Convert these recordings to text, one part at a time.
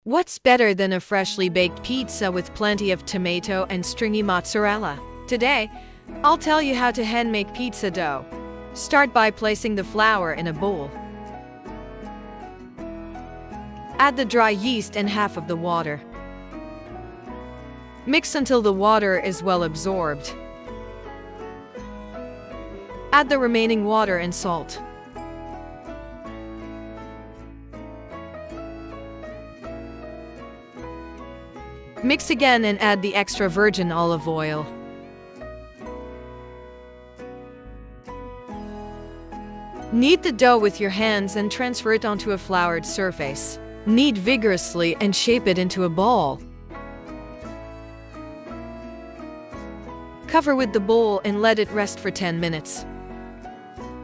What's better than a freshly baked pizza with plenty of tomato and stringy mozzarella? Today, I'll tell you how to hand make pizza dough. Start by placing the flour in a bowl. Add the dry yeast and half of the water. Mix until the water is well absorbed. Add the remaining water and salt. Mix again and add the extra virgin olive oil. Knead the dough with your hands and transfer it onto a floured surface. Knead vigorously and shape it into a ball. Cover with the bowl and let it rest for 10 minutes.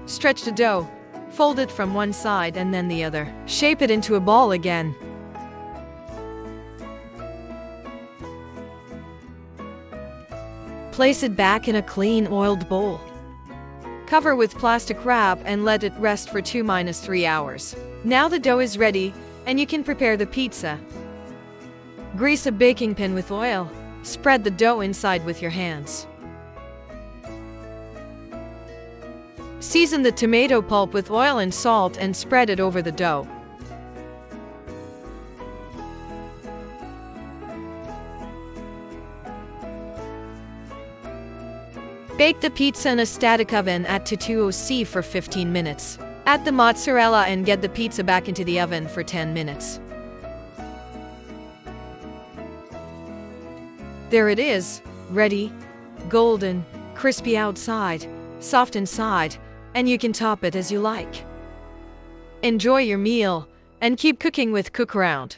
Stretch the dough, fold it from one side and then the other. Shape it into a ball again. Place it back in a clean oiled bowl. Cover with plastic wrap and let it rest for 2-3 hours. Now the dough is ready and you can prepare the pizza. Grease a baking pan with oil. Spread the dough inside with your hands. Season the tomato pulp with oil and salt and spread it over the dough. Bake the pizza in a static oven at 220 C for 15 minutes. Add the mozzarella and get the pizza back into the oven for 10 minutes. There it is, ready, golden, crispy outside, soft inside, and you can top it as you like. Enjoy your meal and keep cooking with Cookaround.